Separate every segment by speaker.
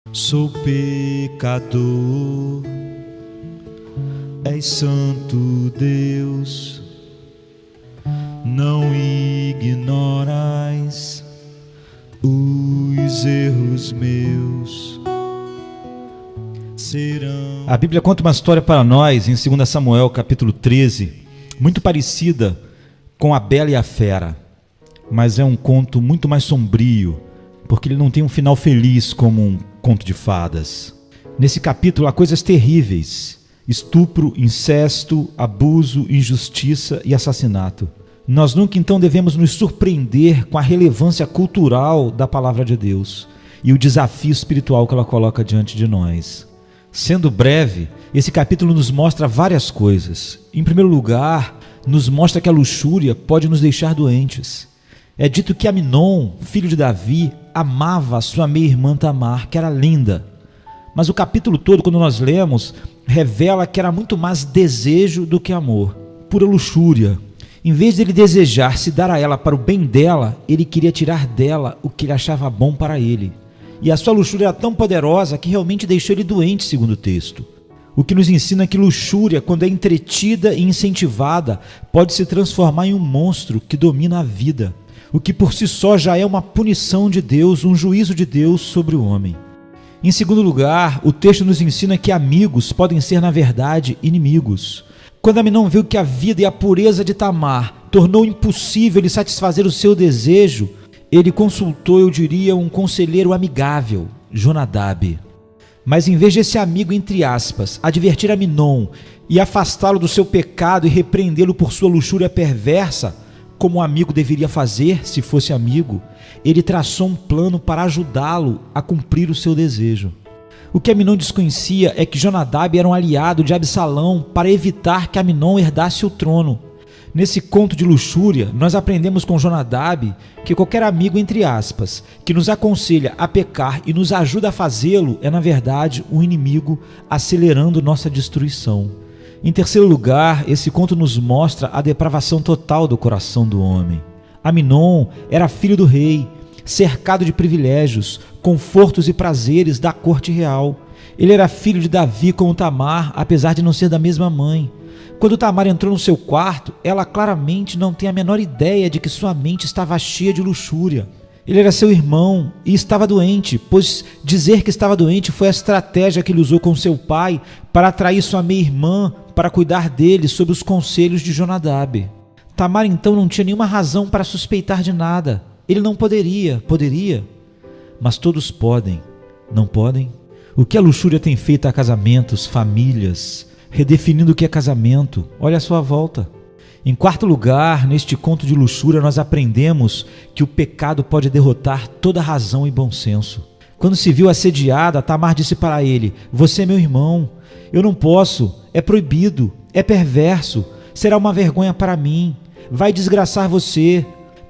Speaker 1: Sou pecador, és santo Deus, não ignorais os erros meus. A Bíblia conta uma história para nós em 2 Samuel capítulo 13, muito parecida com a Bela e a Fera, mas é um conto muito mais sombrio, porque ele não tem um final feliz como um conto de fadas. Nesse capítulo há coisas terríveis: estupro, incesto, abuso, injustiça e assassinato. Nós nunca então devemos nos surpreender com a relevância cultural da palavra de Deus e o desafio espiritual que ela coloca diante de nós. Sendo breve, esse capítulo nos mostra várias coisas. Em primeiro lugar, nos mostra que a luxúria pode nos deixar doentes. É dito que Amnon, filho de Davi, amava a sua meia-irmã Tamar, que era linda. Mas o capítulo todo, quando nós lemos, revela que era muito mais desejo do que amor, pura luxúria. Em vez de ele desejar se dar a ela para o bem dela, ele queria tirar dela o que ele achava bom para ele. E a sua luxúria era tão poderosa que realmente deixou ele doente, segundo o texto. O que nos ensina que luxúria, quando é entretida e incentivada, pode se transformar em um monstro que domina a vida, o que por si só já é uma punição de Deus, um juízo de Deus sobre o homem. Em segundo lugar, o texto nos ensina que amigos podem ser, na verdade, inimigos. Quando Amnon viu que a vida e a pureza de Tamar tornou impossível ele satisfazer o seu desejo, ele consultou, eu diria, um conselheiro amigável, Jonadab. Mas em vez desse amigo, entre aspas, advertir Amnon e afastá-lo do seu pecado e repreendê-lo por sua luxúria perversa, como um amigo deveria fazer se fosse amigo, ele traçou um plano para ajudá-lo a cumprir o seu desejo. O que Amnon desconhecia é que Jonadab era um aliado de Absalão para evitar que Amnon herdasse o trono. Nesse conto de luxúria, nós aprendemos com Jonadab que qualquer amigo, entre aspas, que nos aconselha a pecar e nos ajuda a fazê-lo é, na verdade, um inimigo acelerando nossa destruição. Em terceiro lugar, esse conto nos mostra a depravação total do coração do homem. Amnon era filho do rei, cercado de privilégios, confortos e prazeres da corte real. Ele era filho de Davi como Tamar, apesar de não ser da mesma mãe. Quando Tamar entrou no seu quarto, ela claramente não tem a menor ideia de que sua mente estava cheia de luxúria. Ele era seu irmão e estava doente, pois dizer que estava doente foi a estratégia que ele usou com seu pai para atrair sua meia-irmã para cuidar dele sob os conselhos de Jonadab. Tamar então não tinha nenhuma razão para suspeitar de nada. Ele não poderia, mas todos podem, não podem? O que a luxúria tem feito a casamentos, famílias, redefinindo o que é casamento? Olha à sua volta. Em quarto lugar, neste conto de luxúria, nós aprendemos que o pecado pode derrotar toda razão e bom senso. Quando se viu assediada, Tamar disse para ele: "Você é meu irmão, eu não posso, é proibido, é perverso, será uma vergonha para mim, vai desgraçar você.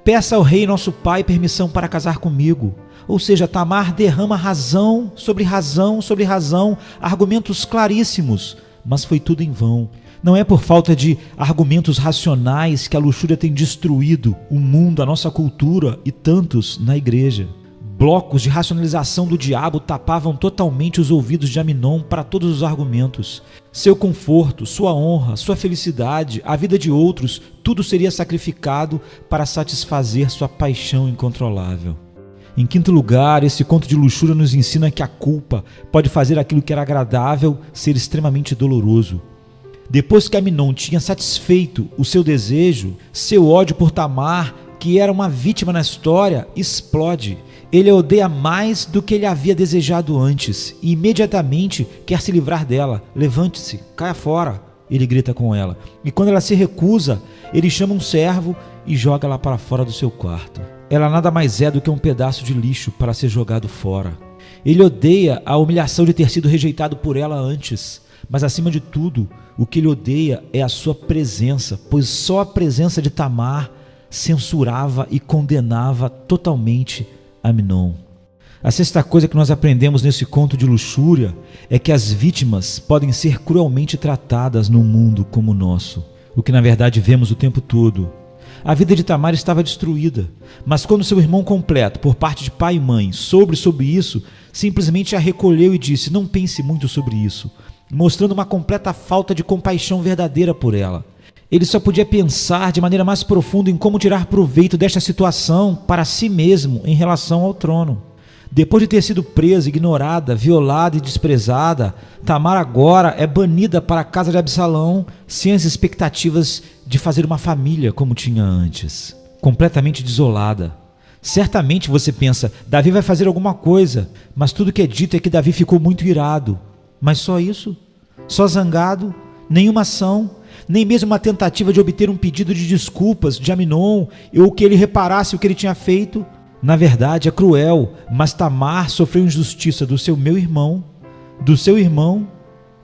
Speaker 1: Peça ao rei nosso pai permissão para casar comigo." Ou seja, Tamar derrama razão sobre razão sobre razão, argumentos claríssimos, mas foi tudo em vão. Não é por falta de argumentos racionais que a luxúria tem destruído o mundo, a nossa cultura e tantos na igreja. Blocos de racionalização do diabo tapavam totalmente os ouvidos de Amnon para todos os argumentos. Seu conforto, sua honra, sua felicidade, a vida de outros, tudo seria sacrificado para satisfazer sua paixão incontrolável. Em quinto lugar, esse conto de luxúria nos ensina que a culpa pode fazer aquilo que era agradável ser extremamente doloroso. Depois que Amnon tinha satisfeito o seu desejo, seu ódio por Tamar, que era uma vítima na história, explode. Ele a odeia mais do que ele havia desejado antes e imediatamente quer se livrar dela. "Levante-se, caia fora", ele grita com ela. E quando ela se recusa, ele chama um servo e joga ela para fora do seu quarto. Ela nada mais é do que um pedaço de lixo para ser jogado fora. Ele odeia a humilhação de ter sido rejeitado por ela antes, mas acima de tudo, o que ele odeia é a sua presença, pois só a presença de Tamar censurava e condenava totalmente Amnon. A sexta coisa que nós aprendemos nesse conto de luxúria é que as vítimas podem ser cruelmente tratadas num mundo como o nosso, o que na verdade vemos o tempo todo. A vida de Tamar estava destruída, mas quando seu irmão completo, por parte de pai e mãe, soube sobre isso, simplesmente a recolheu e disse: não pense muito sobre isso, mostrando uma completa falta de compaixão verdadeira por ela. Ele só podia pensar de maneira mais profunda em como tirar proveito desta situação para si mesmo em relação ao trono. Depois de ter sido presa, ignorada, violada e desprezada, Tamar agora é banida para a casa de Absalão sem as expectativas de fazer uma família como tinha antes. Completamente desolada. Certamente você pensa, Davi vai fazer alguma coisa, mas tudo que é dito é que Davi ficou muito irado. Mas só isso? Só zangado? Nenhuma ação? Nem mesmo uma tentativa de obter um pedido de desculpas de Aminon ou que ele reparasse o que ele tinha feito? Na verdade é cruel, mas Tamar sofreu injustiça do seu irmão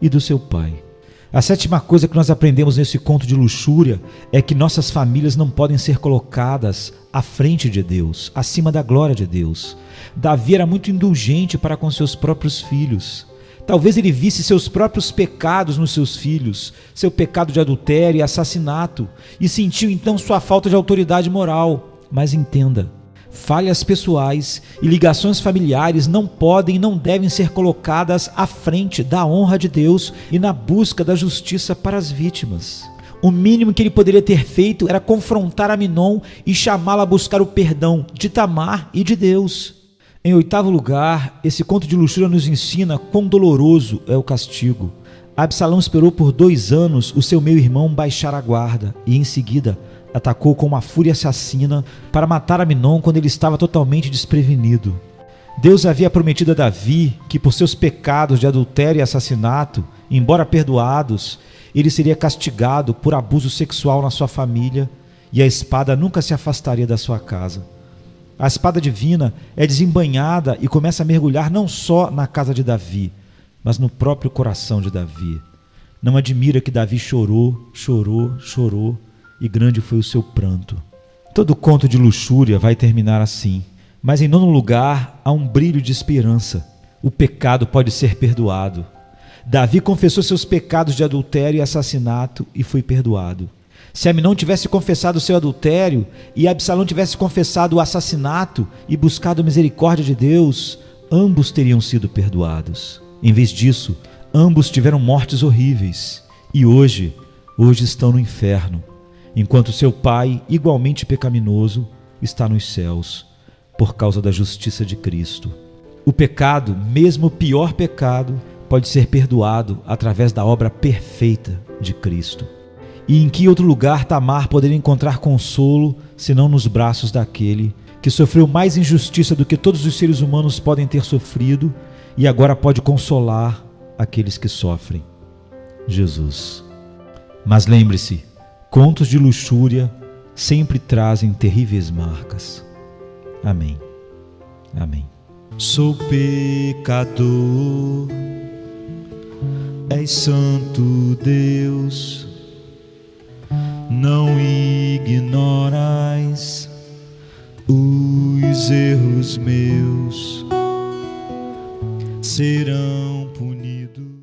Speaker 1: e do seu pai. A sétima coisa que nós aprendemos nesse conto de luxúria é que nossas famílias não podem ser colocadas à frente de Deus, acima da glória de Deus. Davi era muito indulgente para com seus próprios filhos. Talvez ele visse seus próprios pecados nos seus filhos, seu pecado de adultério e assassinato, e sentiu então sua falta de autoridade moral. Mas entenda, falhas pessoais e ligações familiares não podem e não devem ser colocadas à frente da honra de Deus e na busca da justiça para as vítimas. O mínimo que ele poderia ter feito era confrontar Aminon e chamá-la a buscar o perdão de Tamar e de Deus. Em oitavo lugar, esse conto de luxúria nos ensina quão doloroso é o castigo. Absalão esperou por 2 anos o seu meio-irmão baixar a guarda e em seguida atacou com uma fúria assassina para matar Aminon quando ele estava totalmente desprevenido. Deus havia prometido a Davi que por seus pecados de adultério e assassinato, embora perdoados, ele seria castigado por abuso sexual na sua família e a espada nunca se afastaria da sua casa. A espada divina é desembainhada e começa a mergulhar não só na casa de Davi, mas no próprio coração de Davi. Não admira que Davi chorou e grande foi o seu pranto. Todo conto de luxúria vai terminar assim, mas em nono lugar há um brilho de esperança. O pecado pode ser perdoado. Davi confessou seus pecados de adultério e assassinato e foi perdoado. Se Aminon tivesse confessado seu adultério e Absalão tivesse confessado o assassinato e buscado a misericórdia de Deus, ambos teriam sido perdoados. Em vez disso, ambos tiveram mortes horríveis e hoje estão no inferno, enquanto seu pai, igualmente pecaminoso, está nos céus, por causa da justiça de Cristo. O pecado, mesmo o pior pecado, pode ser perdoado através da obra perfeita de Cristo. E em que outro lugar Tamar poderia encontrar consolo, senão nos braços daquele que sofreu mais injustiça do que todos os seres humanos podem ter sofrido e agora pode consolar aqueles que sofrem? Jesus. Mas lembre-se, contos de luxúria sempre trazem terríveis marcas. Amém. Amém.
Speaker 2: Sou pecador, és santo Deus, não ignorais os erros meus, serão punidos.